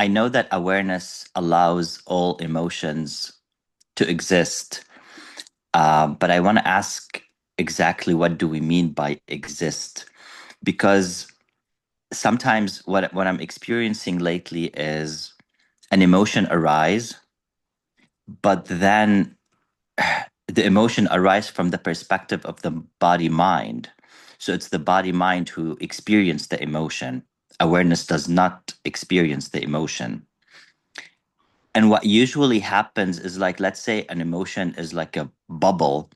I know that awareness allows all emotions to exist, but I want to ask exactly what do we mean by exist? Because sometimes what I'm experiencing lately is an emotion arise, but then the emotion arise from the perspective of the body mind. So it's the body mind who experience the emotion. Awareness does not experience the emotion. And what usually happens is, like, let's say an emotion is like a bubble,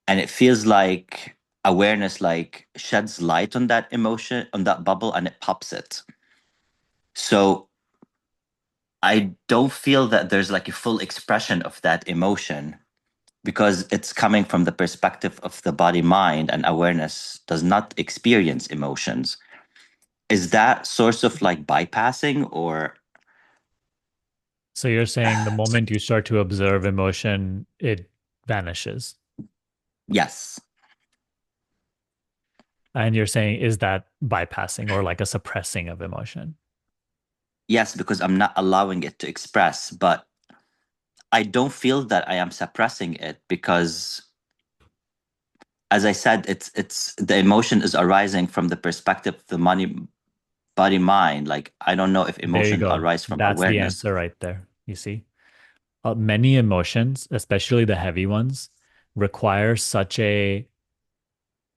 and it feels like awareness like sheds light on that emotion, on that bubble, and it pops it. So I don't feel that there's like a full expression of that emotion because it's coming from the perspective of the body mind, and awareness does not experience emotions. Is that source of like bypassing or So you're saying the moment you start to observe emotion, it vanishes. yes? And you're saying, is that bypassing or like a suppressing of emotion? Yes, because I'm not allowing it to express, but I don't feel that I am suppressing it because, as I said, it's the emotion is arising from the perspective of the money body mind. Like, I don't know if There you emotion go. arise from That's the awareness. answer right there. You see, many emotions, especially the heavy ones, require such a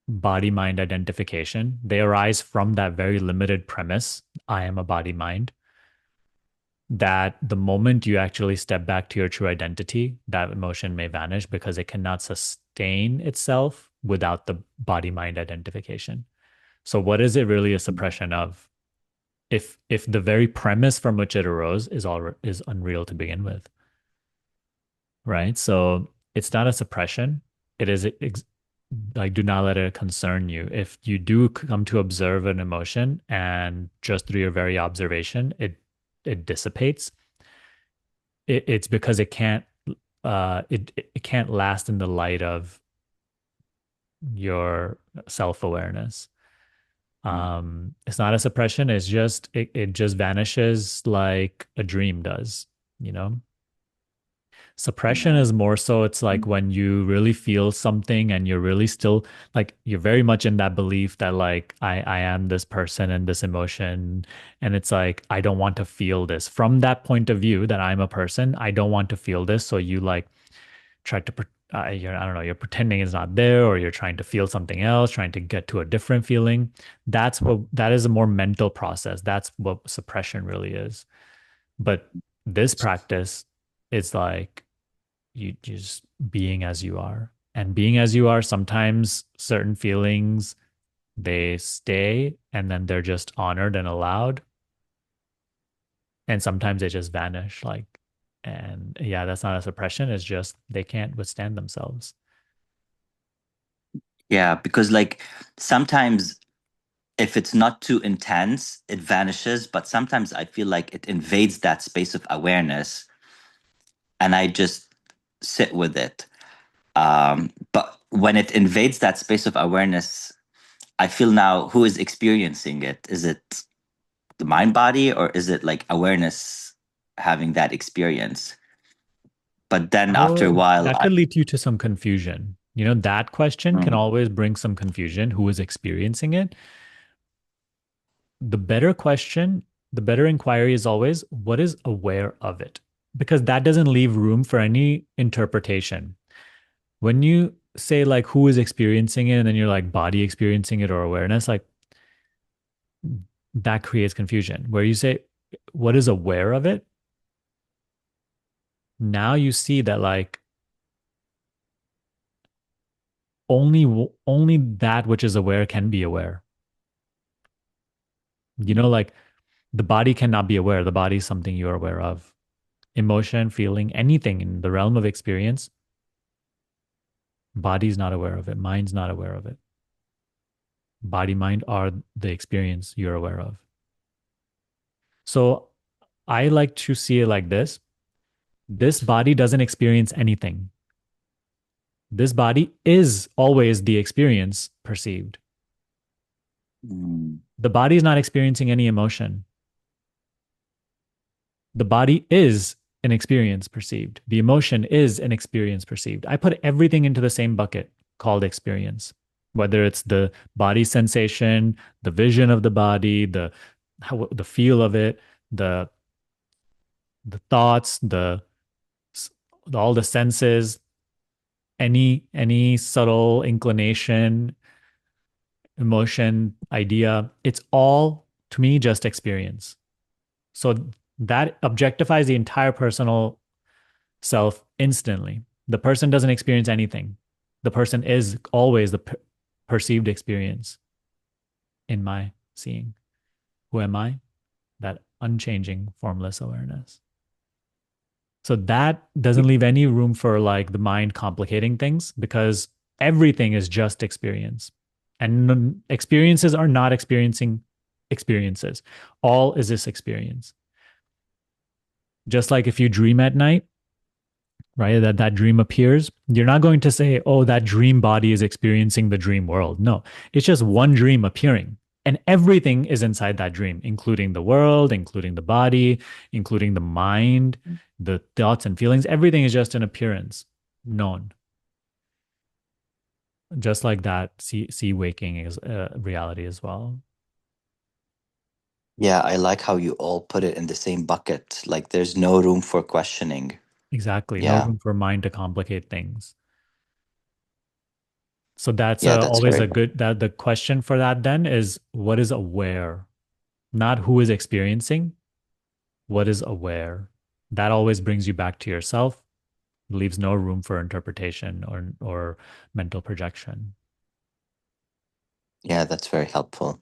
body mind identification. They arise from that very limited premise, I am a body mind, that the moment you actually step back to your true identity, that emotion may vanish because it cannot sustain itself without the body mind identification. So what is it really a suppression of? If the very premise from which it arose is unreal to begin with, right? So it's not a suppression. It is like, do not let it concern you. If you do come to observe an emotion and just through your very observation, it dissipates, it's because it can't last in the light of your self-awareness. It's not a suppression, it just vanishes like a dream does, you know? Suppression Yeah. is more so it's like when you really feel something and you're really still like you're very much in that belief that like I am this person and this emotion, and it's like I don't want to feel this. From that point of view that I'm a person, I don't want to feel this, so you like try to I don't know, you're pretending it's not there, or you're trying to feel something else, trying to get to a different feeling. That is a more mental process. That's what suppression really is. But this practice is like you just being as you are. And being as you are, sometimes certain feelings they stay and then they're just honored and allowed. And sometimes they just vanish. Like, and yeah, that's not a suppression. It's just they can't withstand themselves. Yeah, because like sometimes if it's not too intense, it vanishes, but sometimes I feel like it invades that space of awareness and I just sit with it. But when it invades that space of awareness, I feel now who is experiencing it? Is it the mind body or is it like awareness having that experience? But then after a Oh, while, that could lead you to some confusion. You know, that question can mm, always bring some confusion. Who is experiencing it? The better question, the better inquiry is always what is aware of it? Because that doesn't leave room for any interpretation. When you say like who is experiencing it and then you're like body experiencing it or awareness, like that creates confusion. Where you say what is aware of it, now you see that like only that which is aware can be aware. You know, like the body cannot be aware. The body is something you're aware of. Emotion, feeling, anything in the realm of experience, body's not aware of it. Mind's not aware of it. Body, mind are the experience you're aware of. So I like to see it like this. This body doesn't experience anything. This body is always the experience perceived. mm, The body is not experiencing any emotion. The body is an experience perceived. The emotion is an experience perceived. I put everything into the same bucket called experience, whether it's the body sensation, the vision of the body, the feel of it, the the thoughts, all the senses, any subtle inclination, emotion, idea, it's all to me just experience. So that objectifies the entire personal self instantly. The person doesn't experience anything. The person is always the perceived experience in my seeing. Who am I? That unchanging, formless awareness. So that doesn't leave any room for like the mind complicating things because everything is just experience. And experiences are not experiencing experiences. All is this experience. Just like if you dream at night, right, that dream appears, you're not going to say, oh, that dream body is experiencing the dream world. No, it's just one dream appearing. And everything is inside that dream, including the world, including the body, including the mind, the thoughts and feelings. Everything is just an appearance known. Just like that, see waking is a reality as well. Yeah, I like how you all put it in the same bucket. Like there's no room for questioning. Exactly. No Yeah. room for mind to complicate things. So that's Yeah, that's always very a good, that the question for that then is what is aware? Not who is experiencing, what is aware. That always brings you back to yourself, leaves no room for interpretation or mental projection. yeah, that's very helpful.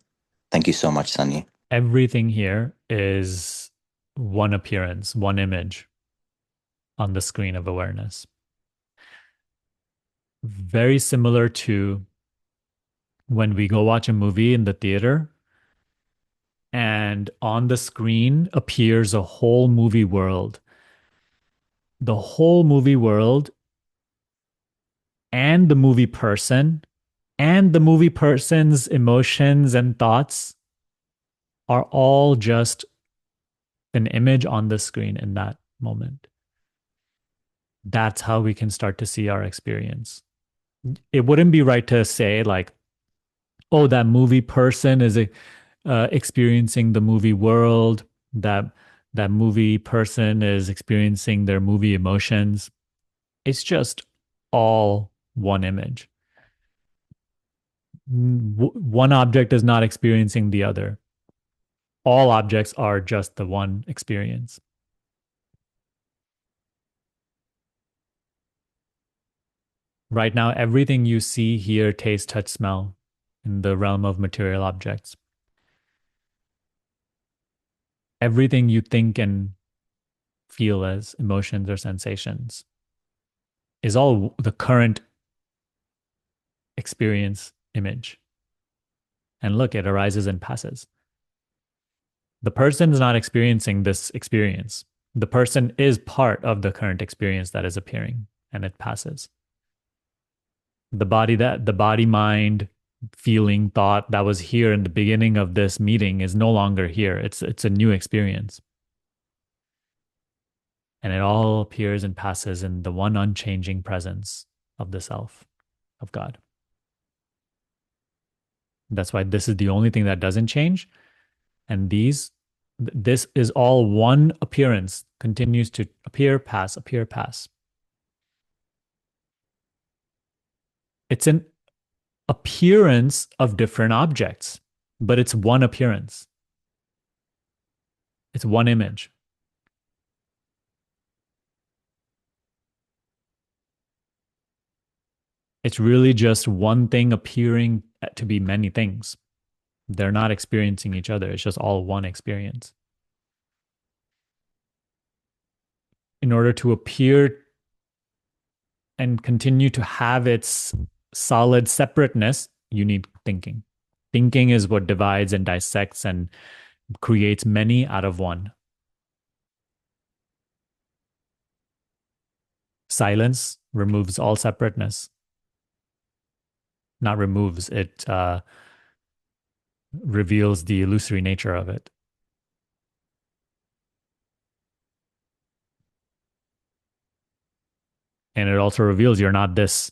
Thank you so much, Sunny. Everything here is one appearance, one image on the screen of awareness. Very similar to when we go watch a movie in the theater and on the screen appears a whole movie world. The whole movie world and the movie person and the movie person's emotions and thoughts are all just an image on the screen in that moment. That's how we can start to see our experience. It wouldn't be right to say, like, oh, that movie person is experiencing the movie world, that that movie person is experiencing their movie emotions. It's just all one image. One object is not experiencing the other. All objects are just the one experience. Right now, everything you see, hear, taste, touch, smell in the realm of material objects, everything you think and feel as emotions or sensations is all the current experience image. And look, it arises and passes. The person is not experiencing this experience. The person is part of the current experience that is appearing and it passes. The body, mind, feeling, thought that was here in the beginning of this meeting is no longer here. It's a new experience. And it all appears and passes in the one unchanging presence of the self, of God. That's why this is the only thing that doesn't change. And this is all one appearance, continues to appear, pass, appear, pass. It's an appearance of different objects, but it's one appearance. It's one image. It's really just one thing appearing to be many things. They're not experiencing each other. It's just all one experience. In order to appear and continue to have its solid separateness, you need thinking. Thinking is what divides and dissects and creates many out of one. Silence removes all separateness. Not removes, it reveals the illusory nature of it. And it also reveals you're not this.